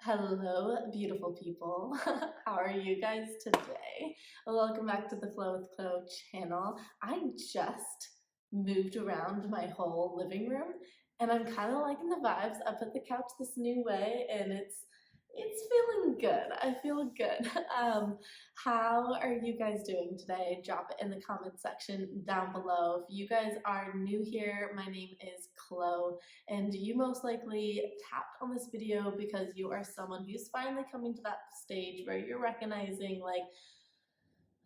Hello, beautiful people. How are you guys today? Welcome back to the Flow with Chlo channel. I just moved around my whole living room and I'm kind of liking the vibes up at the couch this new way, and it's feeling good. I feel good. How are you guys doing today? Drop it in the comment section down below. If you guys are new here, my name is Chlo, and you most likely tapped on this video because you are someone who's finally coming to that stage where you're recognizing, like,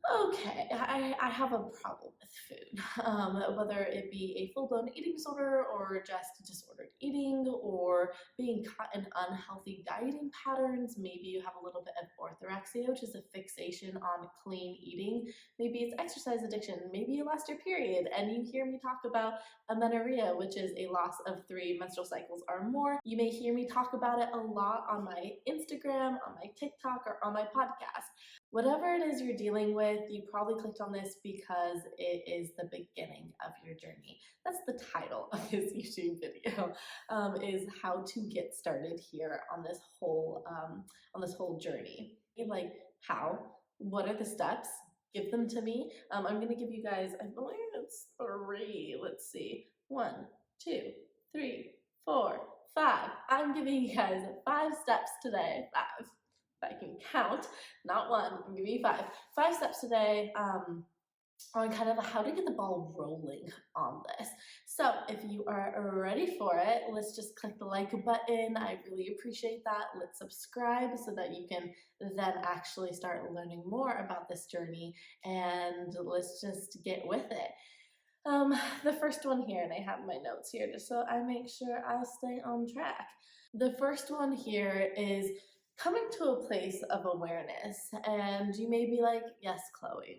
okay, I have a problem with food, whether it be a full-blown eating disorder or just disordered eating or being caught in unhealthy dieting patterns. Maybe you have a little bit of orthorexia, which is a fixation on clean eating. Maybe it's exercise addiction. Maybe you lost your period and you hear me talk about amenorrhea, which is a loss of 3 menstrual cycles or more. You may hear me talk about it a lot on my Instagram, on my TikTok, or on my podcast. Whatever it is you're dealing with, you probably clicked on this because it is the beginning of your journey. That's the title of this YouTube video, is how to get started here on this whole journey. Like, how? What are the steps? Give them to me. I'm going to give you guys, I believe it's 3. Let's see. 1, 2, 3, 4, 5. I'm giving you guys 5 steps today. 5. If I can count, not 1, I'm giving you 5. 5 steps today on kind of how to get the ball rolling on this. So if you are ready for it, let's just click the like button. I really appreciate that. Let's subscribe so that you can then actually start learning more about this journey, and let's just get with it. The first one here, and I have my notes here just so I make sure I stay on track. The first one here is coming to a place of awareness, and you may be like, yes, Chloe,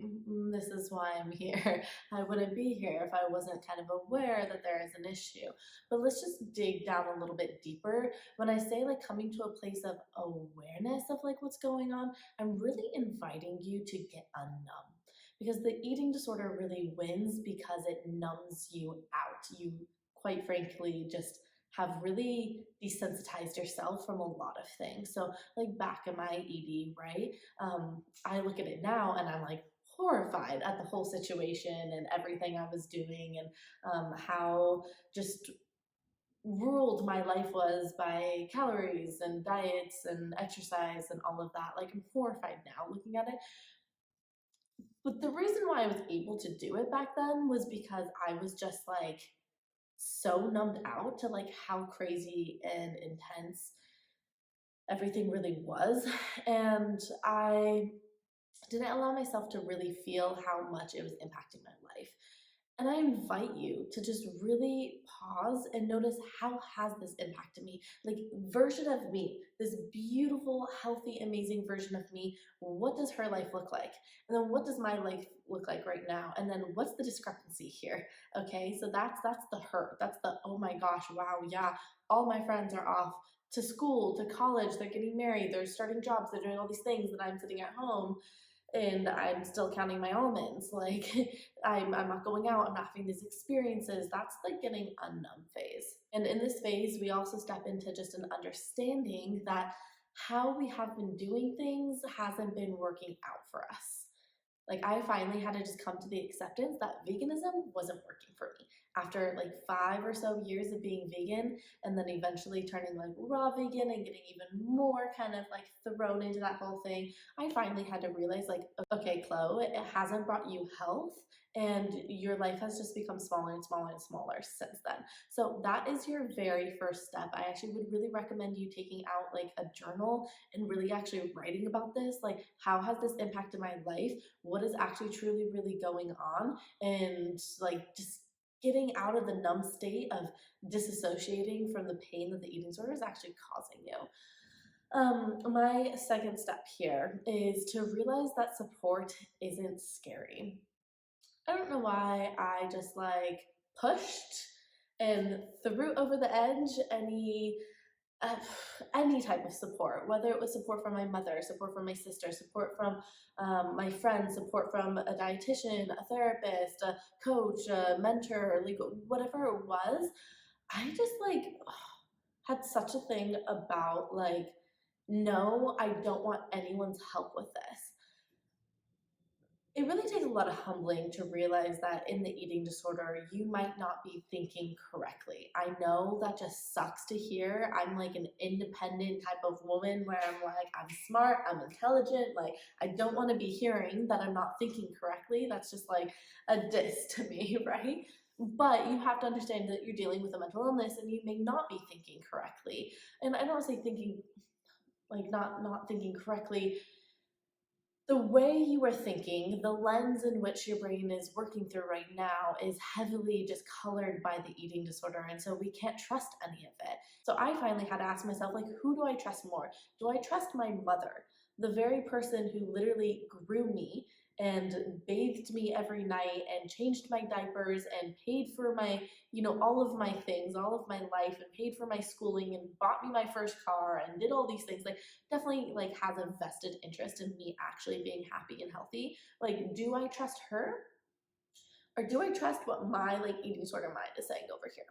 this is why I'm here. I wouldn't be here if I wasn't kind of aware that there is an issue. But let's just dig down a little bit deeper. When I say like coming to a place of awareness of like what's going on, I'm really inviting you to get numb. Because the eating disorder really wins because it numbs you out. You, quite frankly, just have really desensitized yourself from a lot of things. So like back in my ED, right? I look at it now and I'm like horrified at the whole situation and everything I was doing, and how just ruled my life was by calories and diets and exercise and all of that. Like, I'm horrified now looking at it. But the reason why I was able to do it back then was because I was just like so numbed out to like how crazy and intense everything really was, and I didn't allow myself to really feel how much it was impacting my life. And I invite you to just really pause and notice, how has this impacted me? Like, version of me, this beautiful, healthy, amazing version of me, what does her life look like? And then what does my life look like right now? And then what's the discrepancy here? Okay, so that's the hurt. That's the, oh my gosh, wow, yeah, all my friends are off to school, to college, they're getting married, they're starting jobs, they're doing all these things, and I'm sitting at home and I'm still counting my almonds. Like, I'm not going out, I'm not having these experiences. That's the getting unnumb phase. And in this phase, we also step into just an understanding that how we have been doing things hasn't been working out for us. Like, I finally had to just come to the acceptance that veganism wasn't working for me. After like 5 or so years of being vegan, and then eventually turning like raw vegan and getting even more kind of like thrown into that whole thing, I finally had to realize, like, okay, Chlo, it hasn't brought you health, and your life has just become smaller and smaller and smaller since then. So that is your very first step. I actually would really recommend you taking out like a journal and really actually writing about this. Like, how has this impacted my life? What is actually truly really going on? And like, just getting out of the numb state of disassociating from the pain that the eating disorder is actually causing you. My second step here is to realize that support isn't scary. I don't know why I just like pushed and threw over the edge uh, any type of support, whether it was support from my mother, support from my sister, support from my friends, support from a dietitian, a therapist, a coach, a mentor, like whatever it was. I just like had such a thing about like no, I don't want anyone's help with this. It really takes a lot of humbling to realize that in the eating disorder, you might not be thinking correctly. I know that just sucks to hear. I'm like an independent type of woman where I'm like, I'm smart, I'm intelligent. Like, I don't want to be hearing that I'm not thinking correctly. That's just like a diss to me, right? But you have to understand that you're dealing with a mental illness and you may not be thinking correctly. And I don't want to say thinking, like not thinking correctly, the way you are thinking, the lens in which your brain is working through right now is heavily just colored by the eating disorder. And so we can't trust any of it. So I finally had to ask myself, like, who do I trust more? Do I trust my mother, the very person who literally grew me and bathed me every night and changed my diapers and paid for my, all of my things, all of my life, and paid for my schooling and bought me my first car and did all these things, like definitely like has a vested interest in me actually being happy and healthy. Like, do I trust her? Or do I trust what my like eating disorder mind is saying over here?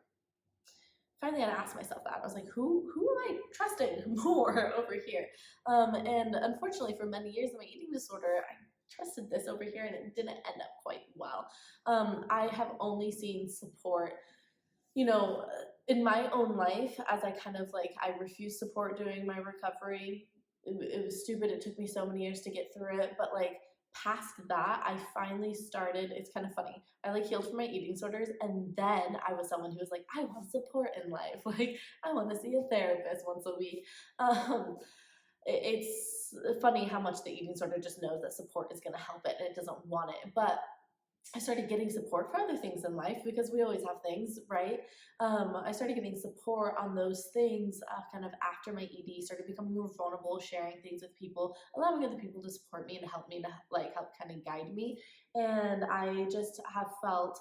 Finally, I had to ask myself that. I was like, who am I trusting more over here? And unfortunately, for many years of my eating disorder, I trusted this over here and it didn't end up quite well. I have only seen support, in my own life as I kind of like, I refused support during my recovery. It was stupid. It took me so many years to get through it. But like past that, I finally started, it's kind of funny. I like healed from my eating disorders. And then I was someone who was like, I want support in life. Like I want to see a therapist once a week. It's funny how much the eating disorder just knows that support is going to help it and it doesn't want it. But I started getting support for other things in life because we always have things, right? I started getting support on those things kind of after my ED, started becoming more vulnerable, sharing things with people, allowing other people to support me and help me to like help kind of guide me. And I just have felt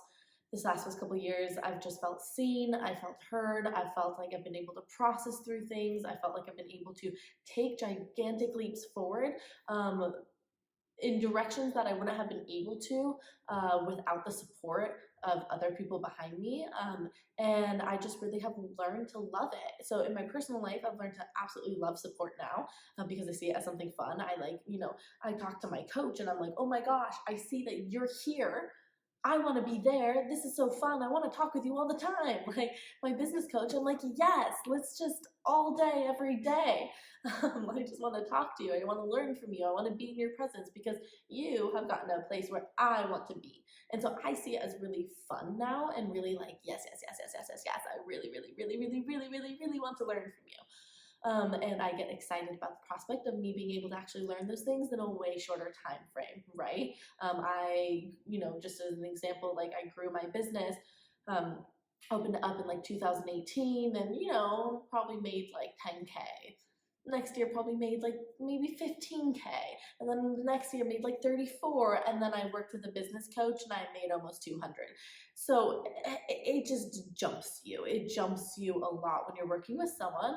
this last couple of years, I've just felt seen, I felt heard, I felt like I've been able to process through things, I felt like I've been able to take gigantic leaps forward. In directions that I wouldn't have been able to without the support of other people behind me. And I just really have learned to love it. So in my personal life, I've learned to absolutely love support now because I see it as something fun. I like, I talk to my coach and I'm like, oh my gosh, I see that you're here. I want to be there. This is so fun. I want to talk with you all the time. Like my business coach, I'm like, yes, let's just all day, every day. I just want to talk to you. I want to learn from you. I want to be in your presence because you have gotten to a place where I want to be. And so I see it as really fun now and really like, yes, yes, yes, yes, yes, yes, yes. I really, really, really, really, really, really, really want to learn from you. And I get excited about the prospect of me being able to actually learn those things in a way shorter time frame, right? I, just as an example, like I grew my business, opened up in like 2018 and, probably made like 10K. Next year probably made like maybe 15K. And then the next year made like 34. And then I worked with a business coach and I made almost 200. So it just jumps you. It jumps you a lot when you're working with someone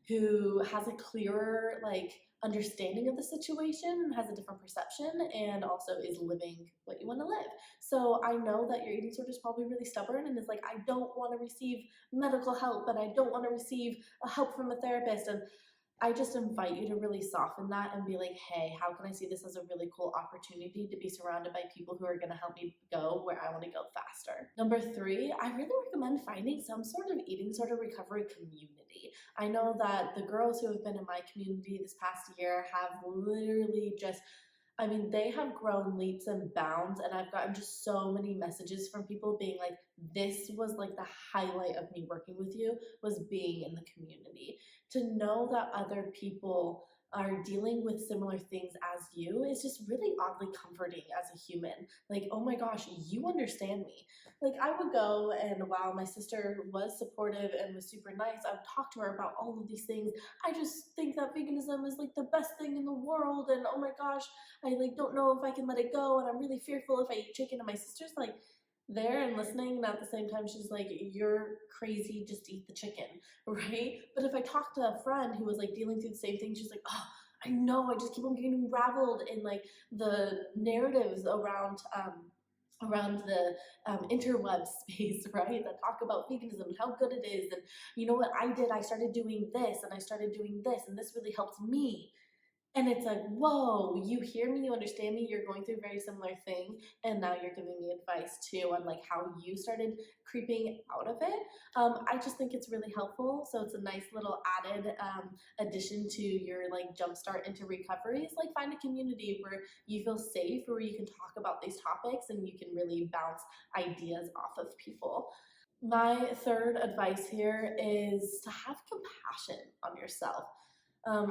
who has a clearer like understanding of the situation, has a different perception, and also is living what you want to live. So I know that your eating disorder is probably really stubborn and is like, I don't want to receive medical help and I don't want to receive help from a therapist. And I just invite you to really soften that and be like, hey, how can I see this as a really cool opportunity to be surrounded by people who are going to help me go where I want to go faster? Number 3, I really recommend finding some sort of eating disorder recovery community. I know that the girls who have been in my community this past year have literally just, they have grown leaps and bounds, and I've gotten just so many messages from people being like, this was like the highlight of me working with you, was being in the community. To know that other people are dealing with similar things as you is just really oddly comforting as a human. Like, oh my gosh, you understand me. Like, I would go and while my sister was supportive and was super nice, I would talk to her about all of these things. I just think that veganism is like the best thing in the world, and oh my gosh, I like don't know if I can let it go, and I'm really fearful if I eat chicken. And my sister's like there and listening, and at the same time she's like, you're crazy, just eat the chicken, right? But if I talk to a friend who was like dealing through the same thing, she's like, oh, I know, I just keep on getting unraveled in like the narratives around around the interweb space, right? That talk about veganism and how good it is. And you know what I did? I started doing this and I started doing this, and this really helped me. And it's like, whoa, you hear me, you understand me, you're going through a very similar thing, and now you're giving me advice too on like how you started creeping out of it. I just think it's really helpful. So it's a nice little added addition to your like jumpstart into recovery. Is like find a community where you feel safe, where you can talk about these topics and you can really bounce ideas off of people. My third advice here is to have compassion on yourself.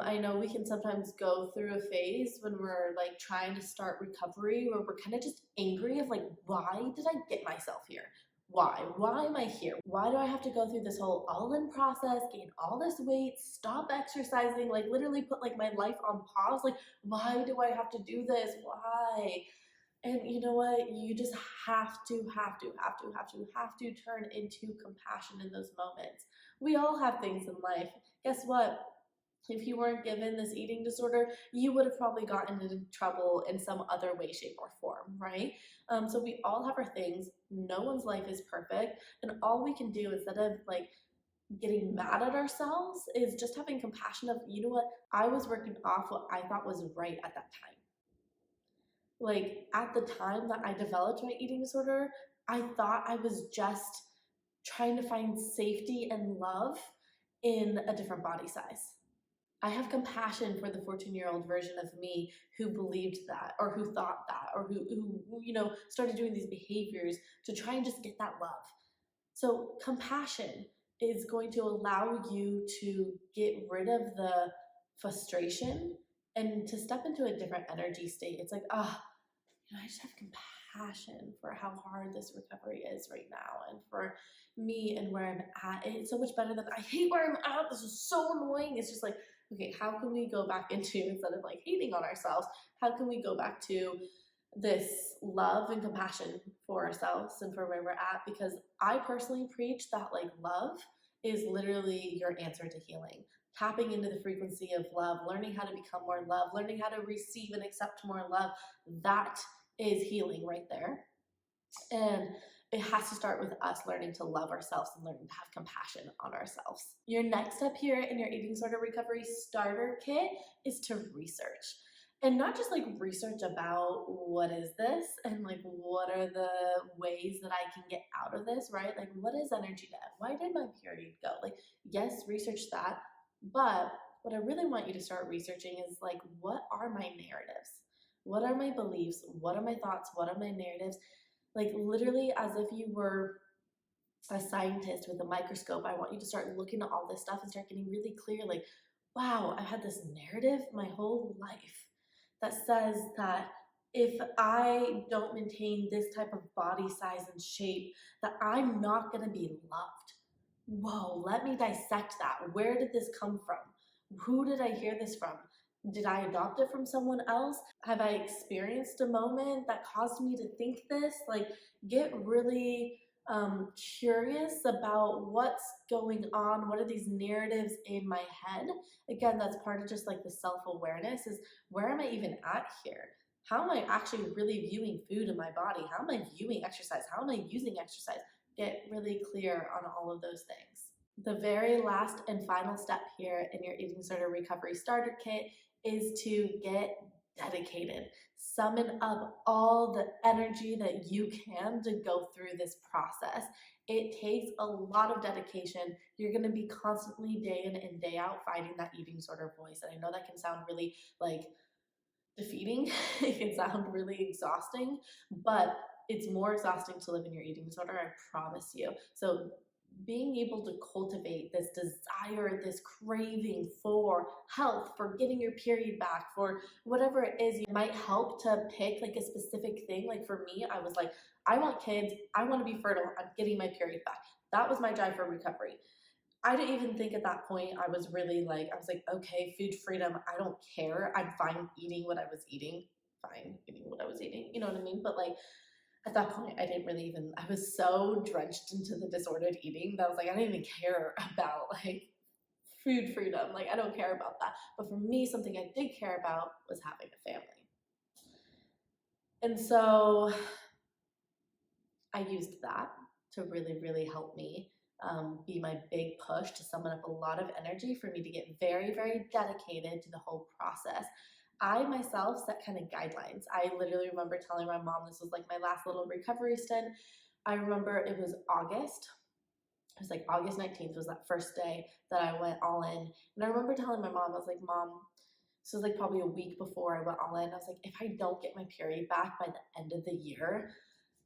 I know we can sometimes go through a phase when we're like trying to start recovery where we're kind of just angry of like, why did I get myself here? Why? Why am I here? Why do I have to go through this whole all-in process, gain all this weight, stop exercising, like literally put like my life on pause? Like, why do I have to do this? Why? And you know what? You just have to turn into compassion in those moments. We all have things in life. Guess what? If you weren't given this eating disorder, you would have probably gotten into trouble in some other way, shape, or form, right? So we all have our things. No one's life is perfect. And all we can do instead of like getting mad at ourselves is just having compassion of, you know what? I was working off what I thought was right at that time. Like at the time that I developed my eating disorder, I thought I was just trying to find safety and love in a different body size. I have compassion for the 14-year-old version of me who believed that, or who thought that, or who you know, started doing these behaviors to try and just get that love. So compassion is going to allow you to get rid of the frustration and to step into a different energy state. It's like, you know, I just have compassion for how hard this recovery is right now and for me and where I'm at. It's so much better than I hate where I'm at. This is so annoying. It's just like, okay, how can we go back into, instead of like hating on ourselves, how can we go back to this love and compassion for ourselves and for where we're at? Because I personally preach that like love is literally your answer to healing. Tapping into the frequency of love, learning how to become more love, learning how to receive and accept more love, that is healing right there. And it has to start with us learning to love ourselves and learning to have compassion on ourselves. Your next step here in your eating disorder recovery starter kit is to research. And not just like research about what is this and like what are the ways that I can get out of this, right? Like what is energy debt? Why did my period go? Like, yes, research that. But what I really want you to start researching is like, what are my narratives? What are my beliefs? What are my thoughts? What are my narratives? Like literally as if you were a scientist with a microscope, I want you to start looking at all this stuff and start getting really clear, like, wow, I've had this narrative my whole life that says that if I don't maintain this type of body size and shape, that I'm not gonna be loved. Whoa, let me dissect that. Where did this come from? Who did I hear this from? Did I adopt it from someone else? Have I experienced a moment that caused me to think this? Like, get really curious about what's going on. What are these narratives in my head? Again, that's part of just like the self-awareness is, where am I even at here? How am I actually really viewing food in my body? How am I viewing exercise? How am I using exercise? Get really clear on all of those things. The very last and final step here in your eating disorder recovery starter kit is to get dedicated. Summon up all the energy that you can to go through this process. It takes a lot of dedication. You're going to be constantly day in and day out fighting that eating disorder voice. And I know that can sound really like defeating. It can sound really exhausting, but it's more exhausting to live in your eating disorder, I promise you. So being able to cultivate this desire, this craving for health, for getting your period back, for whatever it is, it might help to pick like a specific thing. Like for me, I was like, I want kids, I want to be fertile, I'm getting my period back. That was my drive for recovery. I didn't even think at that point, I was like, okay, food freedom, I don't care. I'm fine eating what I was eating, you know what I mean? But like, at that point, I didn't really even, I was so drenched into the disordered eating that I was like, I didn't even care about like food freedom. Like, I don't care about that. But for me, something I did care about was having a family. And so I used that to really, really help me be my big push to summon up a lot of energy for me to get very, very dedicated to the whole process. I myself set kind of guidelines. I literally remember telling my mom this was like my last little recovery stint. I remember it was August. It was like August 19th was that first day that I went all in. And I remember telling my mom, I was like, Mom, this was like probably a week before I went all in. I was like, if I don't get my period back by the end of the year,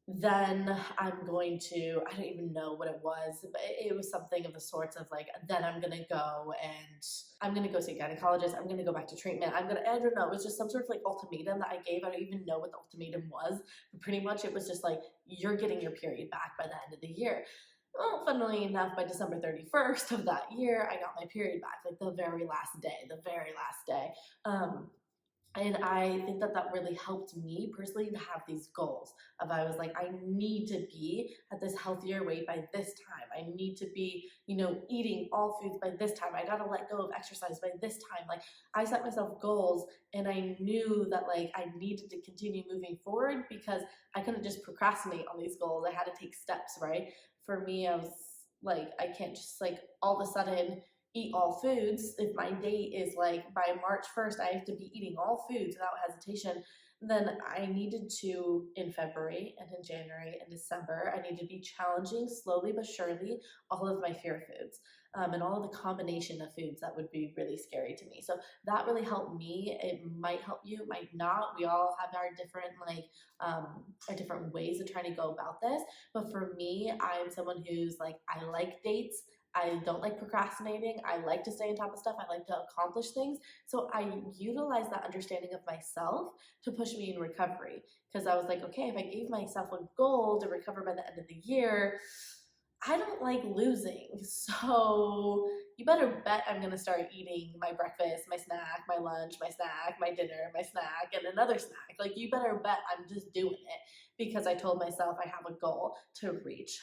then I'm going to, I don't even know what it was, but it was something of the sorts of like, then I'm going to go and I'm going to go see a gynecologist. I'm going to go back to treatment. I don't know. It was just some sort of like ultimatum that I gave. I don't even know what the ultimatum was, but pretty much it was just like, you're getting your period back by the end of the year. Well, funnily enough, by December 31st of that year, I got my period back, like the very last day. And I think that that really helped me personally to have these goals of I was like, I need to be at this healthier weight by this time. I need to be, eating all foods by this time. I got to let go of exercise by this time. Like I set myself goals and I knew that like I needed to continue moving forward because I couldn't just procrastinate on these goals. I had to take steps, right? For me, I was like, I can't just like all of a sudden eat all foods. If my date is like by March 1st, I have to be eating all foods without hesitation, then I needed to, in February and in January and December, I needed to be challenging slowly but surely all of my fear foods and all of the combination of foods that would be really scary to me. So that really helped me. It might help you, it might not. We all have our different our different ways of trying to go about this. But for me, I'm someone who's like, I like dates. I don't like procrastinating. I like to stay on top of stuff. I like to accomplish things. So I utilize that understanding of myself to push me in recovery. Because I was like, okay, if I gave myself a goal to recover by the end of the year, I don't like losing. So you better bet I'm going to start eating my breakfast, my snack, my lunch, my snack, my dinner, my snack, and another snack. Like you better bet I'm just doing it because I told myself I have a goal to reach.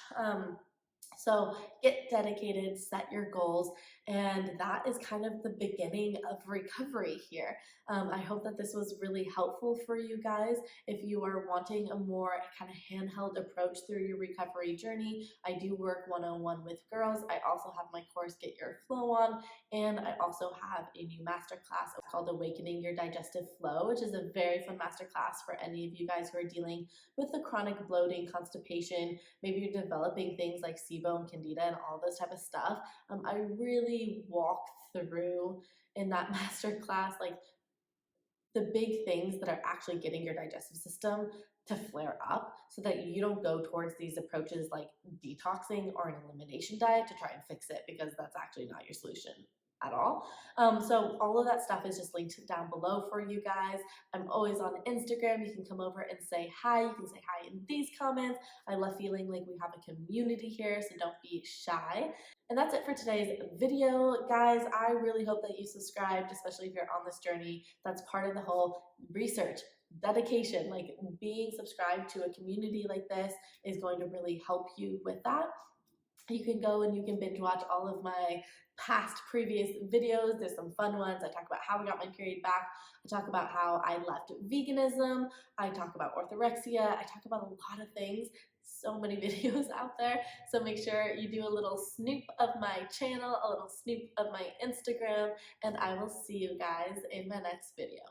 So get dedicated, set your goals, and that is kind of the beginning of recovery here. I hope that this was really helpful for you guys. If you are wanting a more kind of handheld approach through your recovery journey, I do work one-on-one with girls. I also have my course, Get Your Flow On, and I also have a new masterclass called Awakening Your Digestive Flow, which is a very fun masterclass for any of you guys who are dealing with the chronic bloating, constipation, maybe you're developing things like SIBO and Candida and all this type of stuff. I really walk through in that masterclass like the big things that are actually getting your digestive system to flare up so that you don't go towards these approaches like detoxing or an elimination diet to try and fix it, because that's actually not your solution at all. So all of that stuff is just linked down below for you guys. I'm always on Instagram. You can come over and say hi. You can say hi in these comments. I love feeling like we have a community here, so don't be shy. And that's it for today's video, guys. I really hope that you subscribed, especially if you're on this journey. That's part of the whole research, dedication, like being subscribed to a community like this is going to really help you with that. You can go and you can binge watch all of my past previous videos. There's some fun ones. I talk about how I got my period back. I talk about how I left veganism. I talk about orthorexia. I talk about a lot of things. So many videos out there. So make sure you do a little snoop of my channel, a little snoop of my Instagram, and I will see you guys in my next video.